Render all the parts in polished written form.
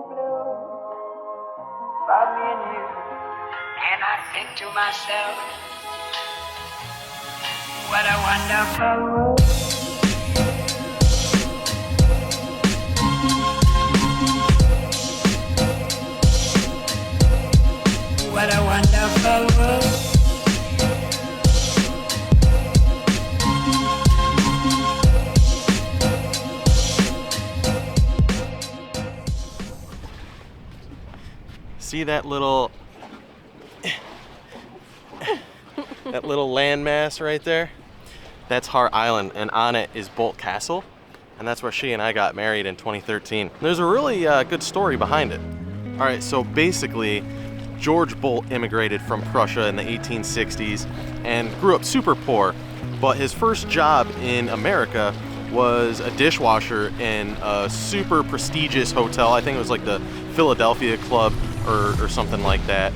blue for me and you. And I think to myself, what a wonderful world. What a wonderful world. See that little landmass right there? That's Hart Island, and on it is Bolt Castle, and that's where she and I got married in 2013. There's a really good story behind it. All right, so basically, George Bolt immigrated from Prussia in the 1860s and grew up super poor, but his first job in America was a dishwasher in a super prestigious hotel. I think it was like the Philadelphia Club or something like that,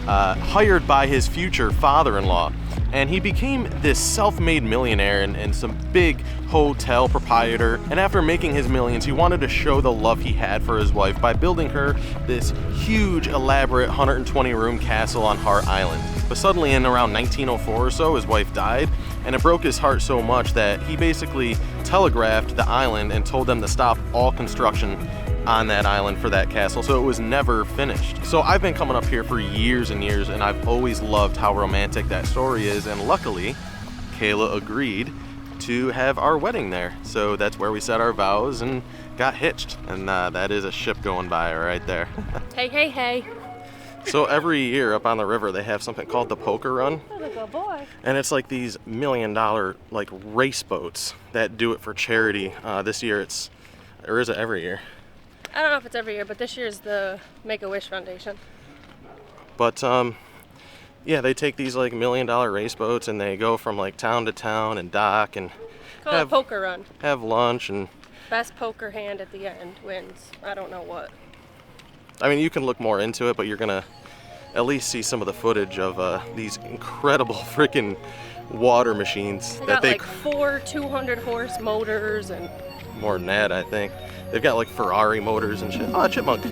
hired by his future father-in-law. And he became this self-made millionaire and some big hotel proprietor. And after making his millions, he wanted to show the love he had for his wife by building her this huge, elaborate 120-room castle on Hart Island. But suddenly in around 1904 or so, his wife died, and it broke his heart so much that he basically telegraphed the island and told them to stop all construction on that island for that castle, so it was never finished. So I've been coming up here for years and years, and I've always loved how romantic that story is, and luckily Kayla agreed to have our wedding there. So that's where we said our vows and got hitched, and that is a ship going by right there. Hey, hey, hey. So every year up on the river they have something called the poker run. Oh, good boy. And it's like these $1 million like race boats that do it for charity. This year or is it every year? I don't know if it's every year, but this year's the Make-A-Wish Foundation. But yeah, they take these like $1 million race boats and they go from like town to town and dock and Call it a poker run. Have lunch, and best poker hand at the end wins. I don't know what. I mean, you can look more into it, but you're gonna at least see some of the footage of these incredible freaking water machines They got like 4 200-horse motors and more than that, I think. They've got like Ferrari motors and shit. Oh, chipmunk.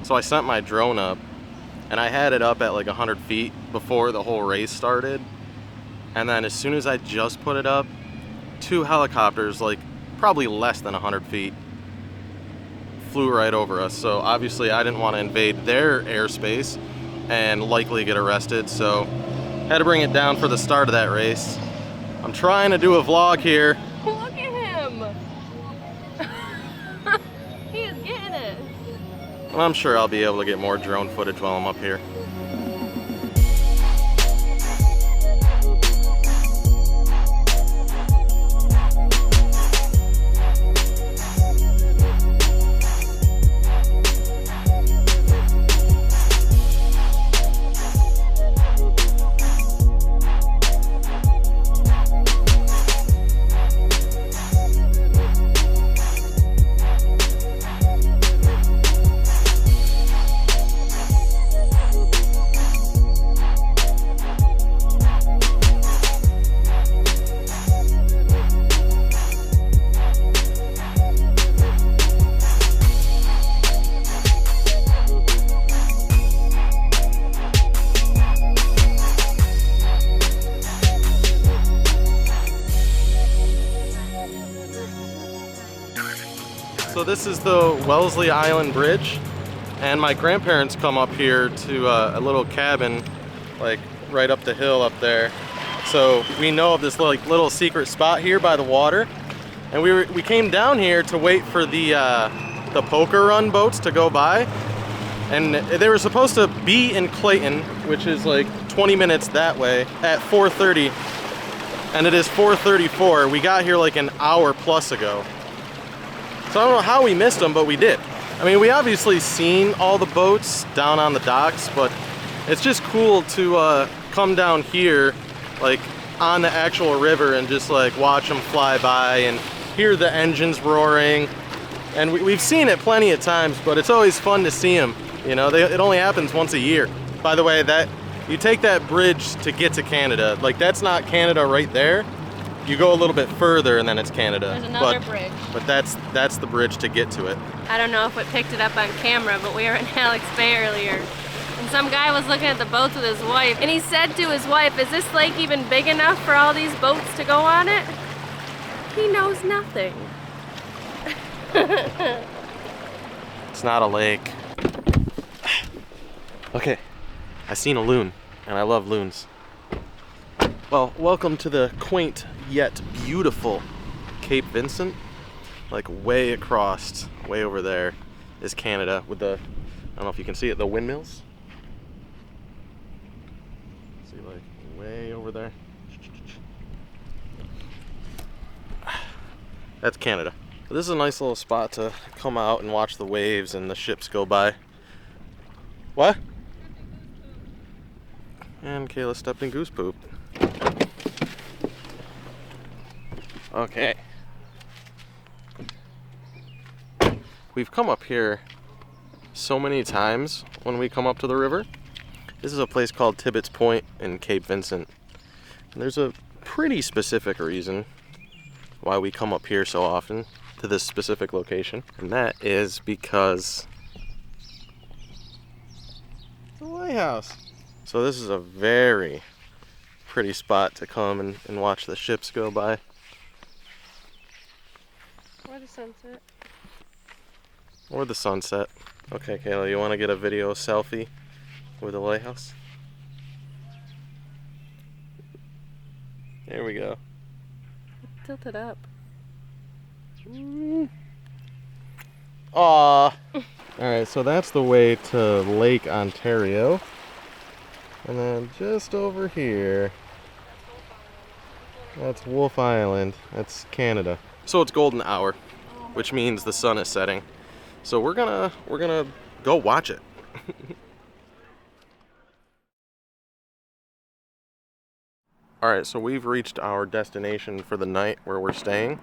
So I sent my drone up, and I had it up at like 100 feet before the whole race started. And then as soon as I just put it up, 2 helicopters, like probably less than 100 feet, flew right over us. So obviously I didn't want to invade their airspace and likely get arrested, so had to bring it down for the start of that race. I'm trying to do a vlog here. Look at him! He is getting it. And I'm sure I'll be able to get more drone footage while I'm up here. this is the Wellesley Island Bridge, and my grandparents come up here to a little cabin, like right up the hill up there. So we know of this little secret spot here by the water, and we came down here to wait for the poker run boats to go by, and they were supposed to be in Clayton, which is like 20 minutes that way, at 4:30, and it is 4:34. We got here like an hour plus ago. So I don't know how we missed them, but we did. I mean, we obviously seen all the boats down on the docks, but it's just cool to come down here, like on the actual river, and just like watch them fly by and hear the engines roaring. And we've seen it plenty of times, but it's always fun to see them. You know, it only happens once a year. By the way, that you take that bridge to get to Canada. Like, that's not Canada right there. You go a little bit further and then it's Canada. There's another bridge. But that's the bridge to get to it. I don't know if it picked it up on camera, but we were in Alex Bay earlier. And some guy was looking at the boats with his wife, and he said to his wife, "Is this lake even big enough for all these boats to go on it?" He knows nothing. It's not a lake. Okay, I seen a loon, and I love loons. Well, welcome to the quaint yet beautiful Cape Vincent. Like way across, way over there is Canada with the, I don't know if you can see it, the windmills. See, like way over there. That's Canada. So this is a nice little spot to come out and watch the waves and the ships go by. What? And Kayla stepped in goose poop. Okay. We've come up here so many times when we come up to the river. This is a place called Tibbetts Point in Cape Vincent. And there's a pretty specific reason why we come up here so often to this specific location. And that is because it's a lighthouse. So this is a very pretty spot to come and watch the ships go by. Or the sunset. Or the sunset. Okay, Kayla, you want to get a video selfie with the lighthouse? There we go. Tilt it up. Aww. Alright, so that's the way to Lake Ontario. And then just over here, that's Wolf Island. That's Canada. So it's golden hour, which means the sun is setting. So we're gonna go watch it. All right, so we've reached our destination for the night where we're staying.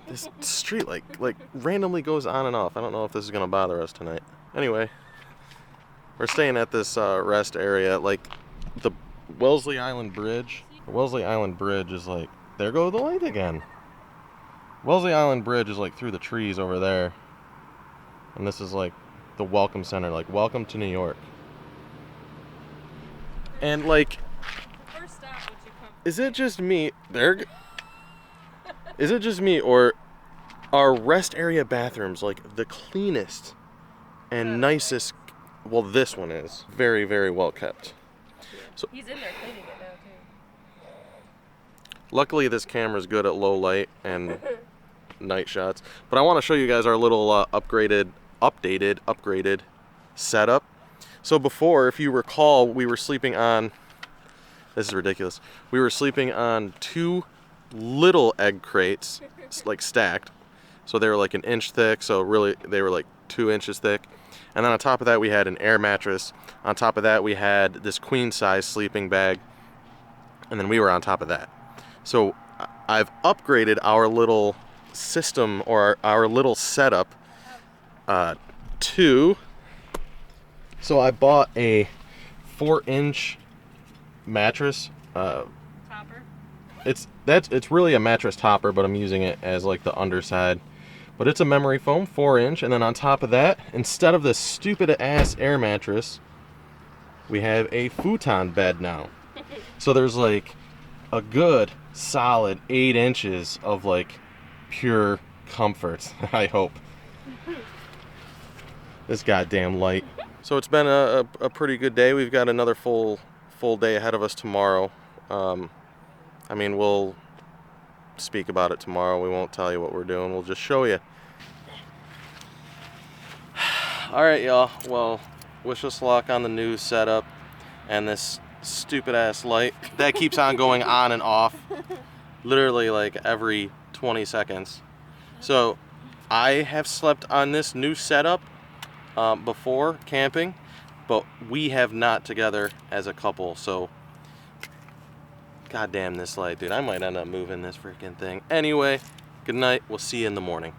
This street like randomly goes on and off. I don't know if this is gonna bother us tonight. Anyway, we're staying at this rest area, like the Wellesley Island Bridge. The Wellesley Island Bridge is like, there goes the light again. Wellesley Island Bridge is like through the trees over there. And this is like the welcome center, like welcome to New York. And like, First stop once you come. is it just me? Is it just me, or are rest area bathrooms like the cleanest and nicest? Well, this one is very, very well kept. So He's in there cleaning it now too. luckily this camera's good at low light and night shots. But I want to show you guys our little upgraded setup. So before, if you recall, we were sleeping on, this is ridiculous, we were sleeping on two little egg crates, like stacked. So they were like an inch thick, so really they were like 2 inches thick. And then on top of that we had an air mattress. On top of that we had this queen size sleeping bag. And then we were on top of that. So I've upgraded our little system, or our little setup to, so I bought a 4-inch mattress. Topper. It's really a mattress topper, but I'm using it as like the underside. But it's a memory foam 4-inch, and then on top of that, instead of this stupid ass air mattress, we have a futon bed now. So there's like a good solid 8 inches of like pure comfort, I hope. This goddamn light. So it's been a pretty good day. We've got another full day ahead of us tomorrow. I mean, we'll speak about it tomorrow. We won't tell you what we're doing. We'll just show you. All right, y'all. Well, wish us luck on the new setup and this stupid ass light that keeps on going on and off literally like every 20 seconds. So I have slept on this new setup before camping, but we have not together as a couple. So goddamn this light, dude. I might end up moving this freaking thing. Anyway, good night. We'll see you in the morning.